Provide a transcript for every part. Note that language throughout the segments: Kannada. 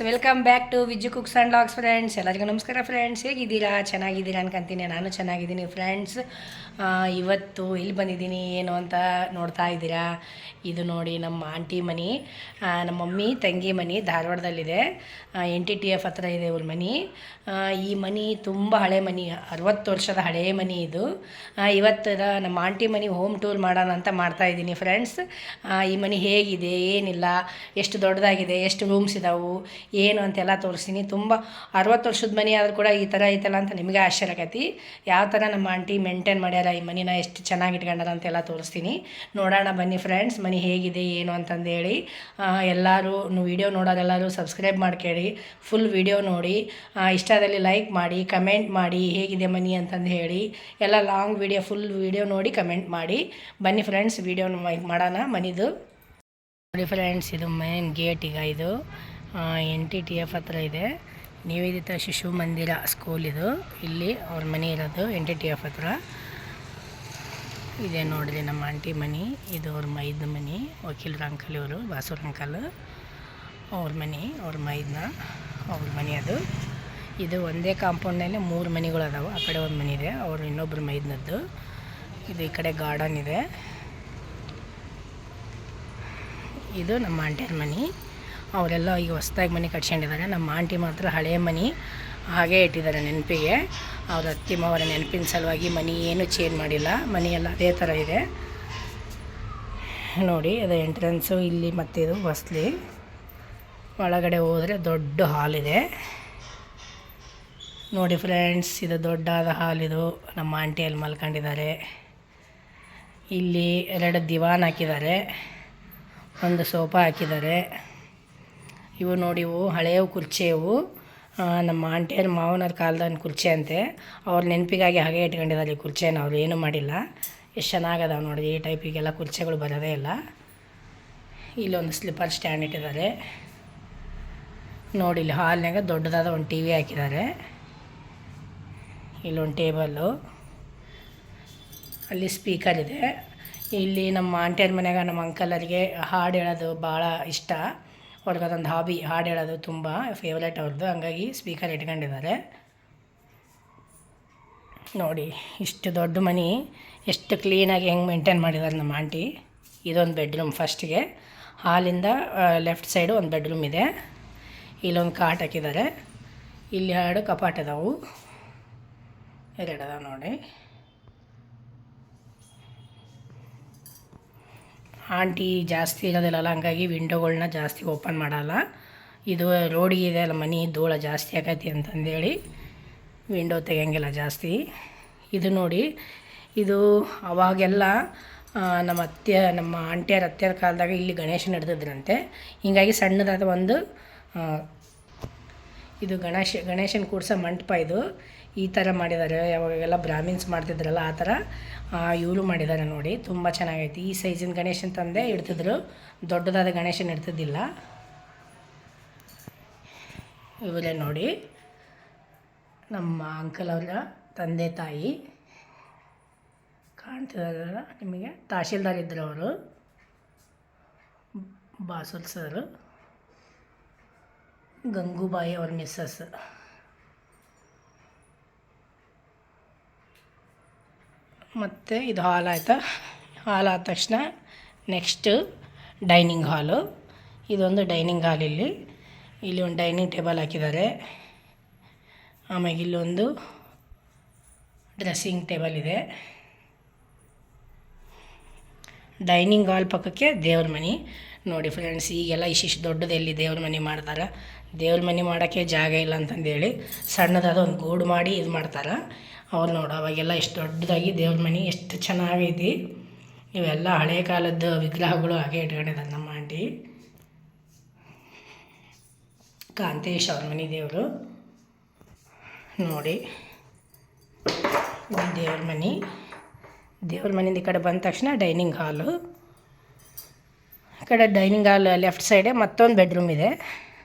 Welcome back to Vijju cooks and logs friends. ಎಲ್ಲರಿಗೂ ನಮಸ್ಕಾರ ಫ್ರೆಂಡ್ಸ್. ಹೇಗಿದ್ದೀರಾ? ಚೆನ್ನಾಗಿದ್ದೀರಾ ಅನ್ಕೊಂತೀನಿ. ನಾನು ಚೆನ್ನಾಗಿದ್ದೀನಿ ಫ್ರೆಂಡ್ಸ್. ಇವತ್ತು ಇಲ್ಲಿ ಬಂದಿದ್ದೀನಿ ಏನು ಅಂತ ನೋಡ್ತಾ ಇದ್ದೀರಾ. ಇದು ನೋಡಿ ನಮ್ಮ ಆಂಟಿ ಮನೆ, ನಮ್ಮ ಮಮ್ಮಿ ತಂಗಿ ಮನೆ ಧಾರವಾಡದಲ್ಲಿದೆ. NTTF ಹತ್ರ ಇದೆ ಇವ್ರ ಮನೆ. ಈ ಮನೆ ತುಂಬ ಹಳೆ ಮನೆ, 60 ವರ್ಷದ ಹಳೇ ಮನೆ ಇದು. ಇವತ್ತು ನಮ್ಮ ಆಂಟಿ ಮನೆ ಹೋಮ್ ಟೂರ್ ಮಾಡೋಣ ಅಂತ ಮಾಡ್ತಾಯಿದ್ದೀನಿ ಫ್ರೆಂಡ್ಸ್. ಈ ಮನೆ ಹೇಗಿದೆ, ಏನಿಲ್ಲ, ಎಷ್ಟು ದೊಡ್ಡದಾಗಿದೆ, ಎಷ್ಟು ರೂಮ್ಸ್ ಇದಾವೆ, ಏನು ಅಂತೆಲ್ಲ ತೋರಿಸ್ತೀನಿ. ತುಂಬ 60 ವರ್ಷದ ಮನೆ ಆದರೂ ಕೂಡ ಈ ಥರ ಐತಲ್ಲ ಅಂತ ನಿಮಗೆ ಆಶ್ಚರ್ಯ ಆಕೈತಿ. ಯಾವ ಥರ ನಮ್ಮ ಆಂಟಿ ಮೇಂಟೈನ್ ಮಾಡ್ಯಾರ ಈ ಮನೆನ, ಎಷ್ಟು ಚೆನ್ನಾಗಿ ಇಟ್ಕೊಂಡಾರ ಅಂತೆಲ್ಲ ತೋರಿಸ್ತೀನಿ. ನೋಡೋಣ ಬನ್ನಿ ಫ್ರೆಂಡ್ಸ್, ಮನೆ ಹೇಗಿದೆ ಏನು ಅಂತಂದೇಳಿ. ಎಲ್ಲರೂ ವೀಡಿಯೋ ನೋಡೋರೆಲ್ಲರೂ ಸಬ್ಸ್ಕ್ರೈಬ್ ಮಾಡ್ಕೊಳ್ಳಿ, ಫುಲ್ ವೀಡಿಯೋ ನೋಡಿ. ಇಷ್ಟದಲ್ಲಿ ಲೈಕ್ ಮಾಡಿ, ಕಮೆಂಟ್ ಮಾಡಿ ಹೇಗಿದೆ ಮನೆ ಅಂತಂದು ಹೇಳಿ. ಎಲ್ಲ ಲಾಂಗ್ ವೀಡಿಯೋ, ಫುಲ್ ವೀಡಿಯೋ ನೋಡಿ ಕಮೆಂಟ್ ಮಾಡಿ. ಬನ್ನಿ ಫ್ರೆಂಡ್ಸ್, ವೀಡಿಯೋ ಮಾಡೋಣ ಮನೆದು. ನೋಡಿ ಫ್ರೆಂಡ್ಸ್, ಇದು ಮೇನ್ ಗೇಟ್. ಈಗ ಇದು NTTF ಹತ್ರ ಇದೆ. ನಿವೇದಿತ ಶಿಶು ಮಂದಿರ ಸ್ಕೂಲ್ ಇದು. ಇಲ್ಲಿ ಅವ್ರ ಮನೆ ಇರೋದು NTTF ಹತ್ರ ಇದೆ. ನೋಡಿರಿ ನಮ್ಮ ಆಂಟಿ ಮನೆ ಇದು. ಅವ್ರ ಮೈದ ಮನೆ, ವಕೀಲರ ಅಂಕಲ್ ಇವರು, ಬಾಸೂರ್ ಅಂಕಲ್. ಅವ್ರ ಮನೆ, ಅವ್ರ ಮೈದನ ಅವ್ರ ಮನೆ ಅದು. ಇದು ಒಂದೇ ಕಾಂಪೌಂಡ್ನಲ್ಲಿ 3 ಮನೆಗಳು ಅದಾವೆ. ಆ ಕಡೆ ಒಂದು ಮನೆ ಇದೆ, ಅವರು ಇನ್ನೊಬ್ಬರು ಮೈದನದ್ದು. ಇದು ಈ ಕಡೆ ಗಾರ್ಡನ್ ಇದೆ. ಇದು ನಮ್ಮ ಆಂಟಿಯರ ಮನೆ. ಅವರೆಲ್ಲ ಈಗ ಹೊಸ್ದಾಗಿ ಮನೆ ಕಟ್ಸ್ಕೊಂಡಿದ್ದಾರೆ. ನಮ್ಮ ಆಂಟಿ ಮಾತ್ರ ಹಳೆಯ ಮನೆ ಹಾಗೇ ಇಟ್ಟಿದ್ದಾರೆ ನೆನಪಿಗೆ. ಅವ್ರ ಅತ್ತಿಮ್ಮವರ ನೆನಪಿನ ಸಲುವಾಗಿ ಮನೆ ಏನು ಚೇಂಜ್ ಮಾಡಿಲ್ಲ, ಮನೆಯೆಲ್ಲ ಅದೇ ಥರ ಇದೆ. ನೋಡಿ ಅದು ಎಂಟ್ರೆನ್ಸು ಇಲ್ಲಿ, ಮತ್ತು ಇದು ಹೊಸ್ಲಿ. ಒಳಗಡೆ ಹೋದರೆ ದೊಡ್ಡ ಹಾಲ್ ಇದೆ. ನೋಡಿ ಫ್ರೆಂಡ್ಸ್, ಇದು ದೊಡ್ಡಾದ ಹಾಲ್ ಇದು. ನಮ್ಮ ಆಂಟಿಯಲ್ಲಿ ಮಲ್ಕೊಂಡಿದ್ದಾರೆ. ಇಲ್ಲಿ 2 ದಿವಾನ್ ಹಾಕಿದ್ದಾರೆ, ಒಂದು ಸೋಫಾ ಹಾಕಿದ್ದಾರೆ. ಇವು ನೋಡಿ, ಇವು ಹಳೆಯವು ಕುರ್ಚಿ. ಇವು ನಮ್ಮ ಆಂಟಿಯರ ಮಾವನವ್ರ ಕಾಲದ ಕುರ್ಚಿ ಅಂತೆ. ಅವ್ರ ನೆನಪಿಗಾಗಿ ಹಾಗೆ ಇಟ್ಕೊಂಡಿದ್ದಾರೆ ಈ ಕುರ್ಚಿಯನ್ನು. ಅವ್ರು ಏನೂ ಮಾಡಿಲ್ಲ. ಎಷ್ಟು ಚೆನ್ನಾಗದಾವೆ ನೋಡಿ. ಈ ಟೈಪಿಗೆಲ್ಲ ಕುರ್ಚಿಗಳು ಬರೋದೇ ಇಲ್ಲ. ಇಲ್ಲೊಂದು ಸ್ಲಿಪ್ಪರ್ ಸ್ಟ್ಯಾಂಡ್ ಇಟ್ಟಿದ್ದಾರೆ. ನೋಡಿ, ಇಲ್ಲಿ ಹಾಲ್ನಾಗ ದೊಡ್ಡದಾದ ಒಂದು TV ಹಾಕಿದ್ದಾರೆ. ಇಲ್ಲೊಂದು ಟೇಬಲ್ಲು, ಅಲ್ಲಿ ಸ್ಪೀಕರ್ ಇದೆ. ಇಲ್ಲಿ ನಮ್ಮ ಆಂಟಿಯರ ಮನೆಯಾಗ ನಮ್ಮ ಅಂಕಲರಿಗೆ ಹಾಡು ಹೇಳೋದು ಭಾಳ ಇಷ್ಟ. ಅವ್ರಿಗೆ ಅದೊಂದು ಹಾಬಿ, ಹಾಡು ಹೇಳೋದು ತುಂಬ ಫೇವ್ರೇಟ್ ಅವ್ರದ್ದು. ಹಂಗಾಗಿ ಸ್ಪೀಕರ್ ಇಟ್ಕೊಂಡಿದ್ದಾರೆ. ನೋಡಿ, ಇಷ್ಟು ದೊಡ್ಡ ಮನೆ, ಎಷ್ಟು ಕ್ಲೀನಾಗಿ ಹೆಂಗೆ ಮೇಂಟೈನ್ ಮಾಡಿದ್ದಾರೆ ನಮ್ಮ ಆಂಟಿ. ಇದೊಂದು ಬೆಡ್ರೂಮ್. ಫಸ್ಟಿಗೆ ಹಾಲಿಂದ ಲೆಫ್ಟ್ ಸೈಡು ಒಂದು ಬೆಡ್ರೂಮ್ ಇದೆ. ಇಲ್ಲೊಂದು ಕಾಟ್ ಹಾಕಿದ್ದಾರೆ. ಇಲ್ಲಿ 2 ಕಪಾಟ್ ಅದಾವು, 2 ಅದಾವೆ ನೋಡಿ. ಆಂಟಿ ಜಾಸ್ತಿ ಇರೋದಿಲ್ಲಲ್ಲ, ಹಂಗಾಗಿ ವಿಂಡೋಗಳನ್ನ ಜಾಸ್ತಿ ಓಪನ್ ಮಾಡಲ್ಲ. ಇದು ರೋಡಿಗೆ ಇದೆ ಅಲ್ಲ ಮನೆ, ಧೂಳ ಜಾಸ್ತಿ ಆಗೈತಿ ಅಂತಂದೇಳಿ ವಿಂಡೋ ತೆಗಿಯಂಗಿಲ್ಲ ಜಾಸ್ತಿ. ಇದು ನೋಡಿ, ಇದು ಅವಾಗೆಲ್ಲ ನಮ್ಮ ಆಂಟಿಯರ ಅತ್ತೆಯರ ಕಾಲದಾಗ ಇಲ್ಲಿ ಗಣೇಶನ ಹಿಡ್ದಿದ್ರಂತೆ. ಹೀಗಾಗಿ ಸಣ್ಣದಾದ ಒಂದು ಇದು ಗಣೇಶನ ಕೂಡ್ಸೋ ಮಂಟಪ ಇದು. ಈ ಥರ ಮಾಡಿದ್ದಾರೆ. ಯಾವಾಗೆಲ್ಲ ಬ್ರಾಹ್ಮಿನ್ಸ್ ಮಾಡ್ತಿದ್ರಲ್ಲ ಆ ಥರ ಇವರು ಮಾಡಿದ್ದಾರೆ ನೋಡಿ. ತುಂಬ ಚೆನ್ನಾಗೈತಿ. ಈ ಸೈಜಿನ ಗಣೇಶನ ತಂದೆ ಇಡ್ತಿದ್ರು, ದೊಡ್ಡದಾದ ಗಣೇಶನ ಇಡ್ತಿದ್ದಿಲ್ಲ. ಇವರೇ ನೋಡಿ ನಮ್ಮ ಅಂಕಲ್ ಅವರ ತಂದೆ ತಾಯಿ. ಕಾಣ್ತಿದಾರಲ್ಲ ನಿಮಗೆ, ತಹಶೀಲ್ದಾರ್ ಇದ್ದರು ಅವರು, ಬಾಸುಲ್ ಸರ್. ಗಂಗೂಬಾಯಿ ಅವ್ರ ಮಿಸ್ಸಸ್. ಮತ್ತು ಇದು ಹಾಲ್ ಆಯಿತಾ. ಹಾಲ್ ಆದ ತಕ್ಷಣ ನೆಕ್ಸ್ಟು ಡೈನಿಂಗ್ ಹಾಲು. ಇದೊಂದು ಡೈನಿಂಗ್ ಹಾಲ್. ಇಲ್ಲಿ ಒಂದು ಡೈನಿಂಗ್ ಟೇಬಲ್ ಹಾಕಿದ್ದಾರೆ. ಆಮೇಲೆ ಇಲ್ಲೊಂದು ಡ್ರೆಸ್ಸಿಂಗ್ ಟೇಬಲ್ ಇದೆ. ಡೈನಿಂಗ್ ಹಾಲ್ ಪಕ್ಕಕ್ಕೆ ದೇವ್ರ ಮನೆ. ನೋಡಿ ಫ್ರೆಂಡ್ಸ್, ಈಗೆಲ್ಲ ಇಷ್ಟಿಷ್ಟು ದೊಡ್ಡದು ಎಲ್ಲಿ ದೇವ್ರ ಮನೆ ಮಾಡ್ತಾರೆ. ದೇವ್ರ ಮನೆ ಮಾಡೋಕ್ಕೆ ಜಾಗ ಇಲ್ಲ ಅಂತಂದೇಳಿ ಸಣ್ಣದಾದ ಒಂದು ಗೂಡು ಮಾಡಿ ಇದು ಮಾಡ್ತಾರೆ ಅವ್ರು. ನೋಡು, ಅವಾಗೆಲ್ಲ ಎಷ್ಟು ದೊಡ್ಡದಾಗಿ ದೇವ್ರ ಮನೆ ಎಷ್ಟು ಚೆನ್ನಾಗೈತಿ. ಇವೆಲ್ಲ ಹಳೆ ಕಾಲದ ವಿಗ್ರಹಗಳು ಹಾಗೆ ಇಟ್ಕೊಂಡಿದ್ದಾರೆ ನಮ್ಮ ಆಂಟಿ. ಕಾಂತೇಶ್ ಅವ್ರ ಮನೆ ದೇವರು ನೋಡಿ. ದೇವ್ರ ಮನೆ. ದೇವ್ರ ಮನೆಯಿಂದ ಈ ಕಡೆ ಬಂದ ತಕ್ಷಣ ಡೈನಿಂಗ್ ಹಾಲು. ಈ ಕಡೆ ಡೈನಿಂಗ್ ಹಾಲ್ ಲೆಫ್ಟ್ ಸೈಡೆ ಮತ್ತೊಂದು ಬೆಡ್ರೂಮ್ ಇದೆ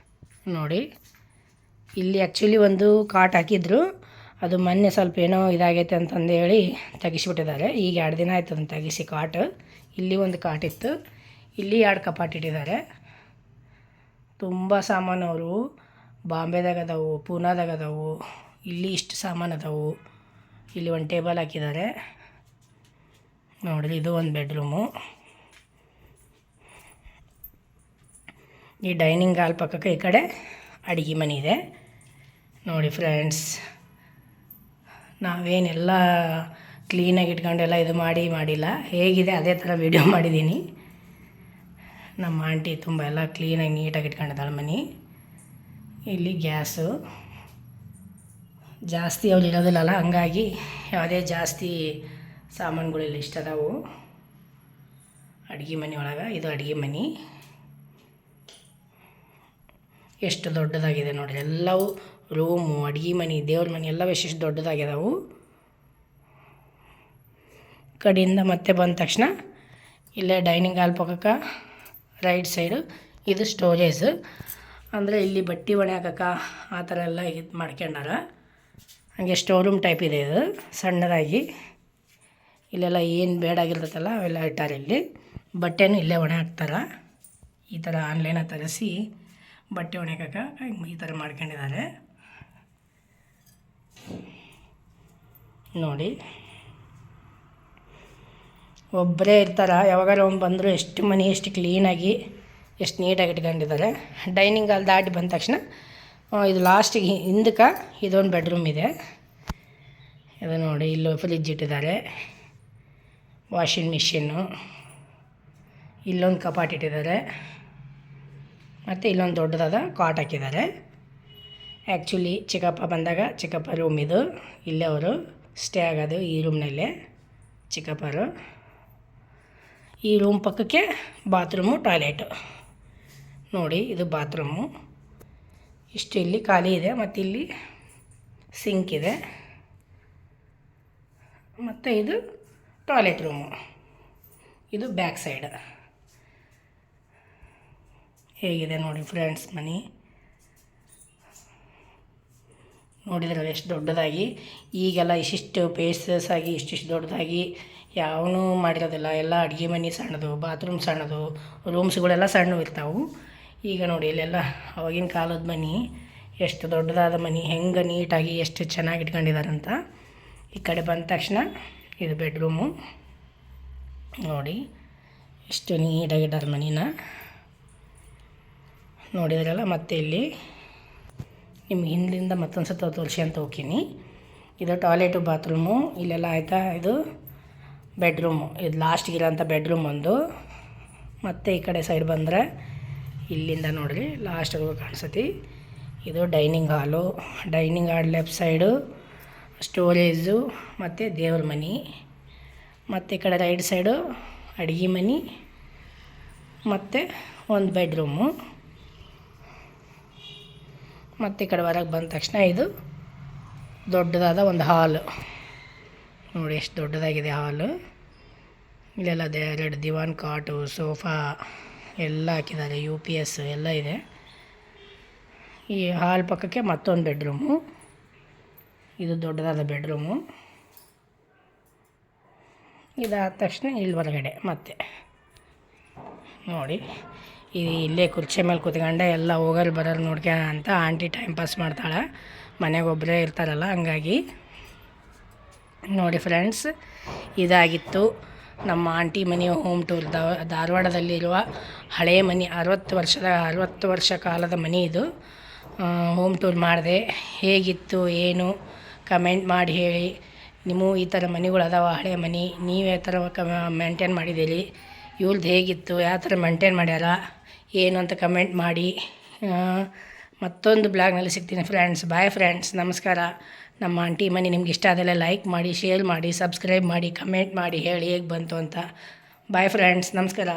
ನೋಡಿ. ಇಲ್ಲಿ ಆ್ಯಕ್ಚುಲಿ ಒಂದು ಕಾಟ್ ಹಾಕಿದ್ರು, ಅದು ಮೊನ್ನೆ ಸ್ವಲ್ಪ ಏನೋ ಇದಾಗೈತೆ ಅಂತಂದೇಳಿ ತೆಗಿಸಿಬಿಟ್ಟಿದ್ದಾರೆ. ಈಗ 2 ದಿನ ಆಯ್ತು ಅದನ್ನು ತೆಗಿಸಿ ಕಾಟ್. ಇಲ್ಲಿ ಒಂದು ಕಾಟ್ ಇತ್ತು, ಇಲ್ಲಿ 2 ಕಪಾಟ್ ಇಟ್ಟಿದ್ದಾರೆ. ತುಂಬ ಸಾಮಾನು ಅವರು ಬಾಂಬೆದಾಗ ಅದಾವು, ಪೂನಾದಾಗ ಅದಾವು. ಇಲ್ಲಿ ಇಷ್ಟು ಸಾಮಾನು ಅದಾವು. ಇಲ್ಲಿ ಒಂದು ಟೇಬಲ್ ಹಾಕಿದ್ದಾರೆ ನೋಡಿರಿ. ಇದು ಒಂದು ಬೆಡ್ರೂಮು. ಈ ಡೈನಿಂಗ್ ಹಾಲ್ ಪಕ್ಕಕ್ಕೆ ಈ ಕಡೆ ಅಡುಗೆ ಮನೆ ಇದೆ ನೋಡಿ ಫ್ರೆಂಡ್ಸ್. ನಾವೇನೆಲ್ಲ ಕ್ಲೀನಾಗಿ ಇಟ್ಕೊಂಡೆಲ್ಲ ಇದು ಮಾಡಿಲ್ಲ, ಹೇಗಿದೆ ಅದೇ ಥರ ವೀಡಿಯೋ ಮಾಡಿದ್ದೀನಿ. ನಮ್ಮ ಆಂಟಿ ತುಂಬ ಎಲ್ಲ ಕ್ಲೀನಾಗಿ ನೀಟಾಗಿ ಇಟ್ಕೊಂಡಿದ್ದಾಳೆ ಮನೆ. ಇಲ್ಲಿ ಗ್ಯಾಸು ಜಾಸ್ತಿ ಅವ್ರು ಇರೋದಿಲ್ಲಲ್ಲ, ಹಂಗಾಗಿ ಯಾವುದೇ ಜಾಸ್ತಿ ಸಾಮಾನುಗಳಿಲ್ಲ, ಇಷ್ಟ ಅದಾವು. ಅಡುಗೆ ಮನೆ ಒಳಗೆ ಇದು ಅಡುಗೆ ಮನೆ ಎಷ್ಟು ದೊಡ್ಡದಾಗಿದೆ ನೋಡಿರಿ. ಎಲ್ಲವೂ ರೂಮು, ಅಡುಗೆ ಮನೆ, ದೇವ್ರ ಮನೆ ಎಲ್ಲವೂ ಎಷ್ಟೆಷ್ಟು ದೊಡ್ಡದಾಗಿದ್ದಾವೆ. ಕಡೆಯಿಂದ ಮತ್ತೆ ಬಂದ ತಕ್ಷಣ ಇಲ್ಲೇ ಡೈನಿಂಗ್ ಹಾಲ್ ಪಕ್ಕಕ್ಕೆ ರೈಟ್ ಸೈಡು ಇದು ಸ್ಟೋರೇಜ್. ಅಂದರೆ ಇಲ್ಲಿ ಬಟ್ಟೆ ಒಣೆ ಹಾಕಕ್ಕೆ ಆ ಥರ ಎಲ್ಲ ಇದು ಮಾಡ್ಕೊಂಡಾರ. ಹಾಗೆ ಸ್ಟೋರ್ ರೂಮ್ ಟೈಪ್ ಇದೆ ಇದು ಸಣ್ಣದಾಗಿ. ಇಲ್ಲೆಲ್ಲ ಏನು ಬೇಡಾಗಿರ್ತೈತಲ್ಲ ಅವೆಲ್ಲ ಇಟ್ಟಾರೆ. ಇಲ್ಲಿ ಬಟ್ಟೆನೂ ಇಲ್ಲೇ ಒಣೆ ಹಾಕ್ತಾರೆ. ಈ ಥರ ಆನ್ಲೈನಾಗ ತರಿಸಿ ಬಟ್ಟೆ ಒಣೆಕಕ್ಕೆ ಈ ಥರ ಮಾಡ್ಕೊಂಡಿದ್ದಾರೆ ನೋಡಿ. ಒಬ್ಬರೇ ಇರ್ತಾರೆ, ಯಾವಾಗಾರ ಒಮ್ಮೆ ಬಂದರೂ ಎಷ್ಟು ಮನೆ ಎಷ್ಟು ಕ್ಲೀನಾಗಿ ಎಷ್ಟು ನೀಟಾಗಿ ಇಟ್ಕೊಂಡಿದ್ದಾರೆ. ಡೈನಿಂಗ್ ಹಾಲ್ ದಾಟಿ ಬಂದ ತಕ್ಷಣ ಇದು ಲಾಸ್ಟಿಗೆ ಹಿಂದಕ್ಕೆ ಇದೊಂದು ಬೆಡ್ರೂಮ್ ಇದೆ. ಇದು ನೋಡಿ, ಇಲ್ಲೂ ಫ್ರಿಜ್ ಇಟ್ಟಿದ್ದಾರೆ, ವಾಷಿಂಗ್ ಮಿಷಿನ್ನು, ಇಲ್ಲೊಂದು ಕಪಾಟ್ ಇಟ್ಟಿದ್ದಾರೆ, ಮತ್ತು ಇಲ್ಲೊಂದು ದೊಡ್ಡದಾದ ಕಾಟ್ ಹಾಕಿದ್ದಾರೆ. ಆ್ಯಕ್ಚುಲಿ ಚಿಕ್ಕಪ್ಪ ಬಂದಾಗ ಚಿಕ್ಕಪ್ಪ ರೂಮ್ ಇದು, ಇಲ್ಲೇ ಅವರು ಸ್ಟೇ ಆಗೋದು ಈ ರೂಮ್ನಲ್ಲೇ ಚಿಕ್ಕಪ್ಪರು. ಈ ರೂಮ್ ಪಕ್ಕಕ್ಕೆ ಬಾತ್ರೂಮು, ಟಾಯ್ಲೆಟು ನೋಡಿ. ಇದು ಬಾತ್ರೂಮು ಇಷ್ಟು ಇಲ್ಲಿ ಖಾಲಿ ಇದೆ, ಮತ್ತು ಇಲ್ಲಿ ಸಿಂಕ್ ಇದೆ, ಮತ್ತು ಇದು ಟಾಯ್ಲೆಟ್ ರೂಮು. ಇದು ಬ್ಯಾಕ್ ಸೈಡ್. ಹೇಗಿದೆ ನೋಡಿ ಫ್ರೆಂಡ್ಸ್ ಮನೆ. ನೋಡಿದ್ರಲ್ಲ ಎಷ್ಟು ದೊಡ್ಡದಾಗಿ. ಈಗೆಲ್ಲ ಇಷ್ಟಿಷ್ಟು ಪೇಸಸ್ ಆಗಿ ಇಷ್ಟಿಷ್ಟು ದೊಡ್ಡದಾಗಿ ಯಾವನೂ ಮಾಡಿರೋದಿಲ್ಲ. ಎಲ್ಲ ಅಡುಗೆ ಮನೆ ಸಣ್ಣದು, ಬಾತ್ರೂಮ್ ಸಣ್ಣದು, ರೂಮ್ಸ್ಗಳೆಲ್ಲ ಸಣ್ಣವು ಇರ್ತಾವೆ. ಈಗ ನೋಡಿ ಇಲ್ಲೆಲ್ಲ ಅವಾಗಿನ ಕಾಲದ ಮನೆ, ಎಷ್ಟು ದೊಡ್ಡದಾದ ಮನೆ, ಹೆಂಗೆ ನೀಟಾಗಿ ಎಷ್ಟು ಚೆನ್ನಾಗಿ ಇಟ್ಕೊಂಡಿದ್ದಾರಂತ. ಈ ಕಡೆ ಬಂದ ತಕ್ಷಣ ಇದು ಬೆಡ್ರೂಮು ನೋಡಿ, ಎಷ್ಟು ನೀಟಾಗಿಟ್ಟಾರೆ ಮನೇನ ನೋಡಿದ್ರಲ್ಲ. ಮತ್ತು ಇಲ್ಲಿ ನಿಮ್ಗೆ ಹಿಂದಿಂದ ಮತ್ತೊಂದು ಸತ ತೋರಿಸಿ ಅಂತ ಹೋಗ್ತೀನಿ. ಇದು ಟಾಯ್ಲೆಟು, ಬಾತ್ರೂಮು ಇಲ್ಲೆಲ್ಲ ಆಯಿತಾ. ಇದು ಬೆಡ್ರೂಮು, ಇದು ಲಾಸ್ಟಿಗಿರೋಂಥ ಬೆಡ್ರೂಮ್ ಒಂದು. ಮತ್ತು ಈ ಕಡೆ ಸೈಡ್ ಬಂದರೆ ಇಲ್ಲಿಂದ ನೋಡಿರಿ ಲಾಸ್ಟಿಗೆ ಕಾಣಿಸತಿ. ಇದು ಡೈನಿಂಗ್ ಹಾಲು. Dining hall left side storage ಮತ್ತು ದೇವ್ರ ಮನೆ. ಮತ್ತು ಈ ಕಡೆ ರೈಟ್ ಸೈಡು ಅಡುಗೆ ಮನೆ ಮತ್ತು ಒಂದು ಬೆಡ್ರೂಮು. ಮತ್ತು ಈ ಕಡೆ ಹೊರಗೆ ಬಂದ ತಕ್ಷಣ ಇದು ದೊಡ್ಡದಾದ ಒಂದು ಹಾಲು ನೋಡಿ, ಎಷ್ಟು ದೊಡ್ಡದಾಗಿದೆ ಹಾಲು. ಇಲ್ಲೆಲ್ಲ 2 ದಿವಾನ್ ಕಾಟು, ಸೋಫಾ ಎಲ್ಲ ಹಾಕಿದ್ದಾರೆ, UPS ಎಲ್ಲ ಇದೆ. ಈ ಹಾಲ್ ಪಕ್ಕಕ್ಕೆ ಮತ್ತೊಂದು ಬೆಡ್ರೂಮು. ಇದು ದೊಡ್ಡದಾದ ಬೆಡ್ರೂಮು. ಇದಾದ ತಕ್ಷಣ ಇಲ್ಲಿ ಹೊರಗಡೆ ಮತ್ತೆ ನೋಡಿ, ಇಲ್ಲೇ ಕುರ್ಚಿ ಮೇಲೆ ಕೂತ್ಕೊಂಡೆ ಎಲ್ಲ ಹೋಗೋರು ಬರೋರು ನೋಡ್ಕ್ಯ ಅಂತ ಆಂಟಿ ಟೈಮ್ ಪಾಸ್ ಮಾಡ್ತಾಳೆ. ಮನೆಗೆ ಒಬ್ಬರೇ ಇರ್ತಾರಲ್ಲ, ಹಂಗಾಗಿ ನೋಡಿ ಫ್ರೆಂಡ್ಸ್. ಇದಾಗಿತ್ತು ನಮ್ಮ ಆಂಟಿ ಮನೆ ಹೋಮ್ ಟೂರ್. ಧಾರವಾಡದಲ್ಲಿರುವ ಹಳೆಯ ಮನೆ, 60 ವರ್ಷ ಕಾಲದ ಮನೆ ಇದು. ಹೋಮ್ ಟೂರ್ ಮಾಡಿದೆ. ಹೇಗಿತ್ತು ಏನು ಕಮೆಂಟ್ ಮಾಡಿ ಹೇಳಿ. ನಿಮಗೂ ಈ ಥರ ಮನೆಗಳು ಅದಾವ ಹಳೆಯ ಮನೆ, ನೀವು ಯಾವ ಥರ ಮೇಂಟೈನ್ ಮಾಡಿದ್ದೀರಿ, ಇವ್ರದ್ದು ಹೇಗಿತ್ತು, ಯಾವ ಥರ ಮೇಂಟೈನ್ ಮಾಡ್ಯಾರ ಏನು ಅಂತ ಕಮೆಂಟ್ ಮಾಡಿ. ಮತ್ತೊಂದು ಬ್ಲಾಗ್ನಲ್ಲಿ ಸಿಗ್ತೀನಿ ಫ್ರೆಂಡ್ಸ್. ಬಾಯ್ ಫ್ರೆಂಡ್ಸ್, ನಮಸ್ಕಾರ. ನಮ್ಮ ಆಂಟಿ ಮನೆ ನಿಮ್ಗೆ ಇಷ್ಟ ಆದಲ್ಲ ಲೈಕ್ ಮಾಡಿ, ಶೇರ್ ಮಾಡಿ, ಸಬ್ಸ್ಕ್ರೈಬ್ ಮಾಡಿ, ಕಮೆಂಟ್ ಮಾಡಿ ಹೇಳಿ ಹೇಗೆ ಬಂತು ಅಂತ. ಬಾಯ್ ಫ್ರೆಂಡ್ಸ್, ನಮಸ್ಕಾರ.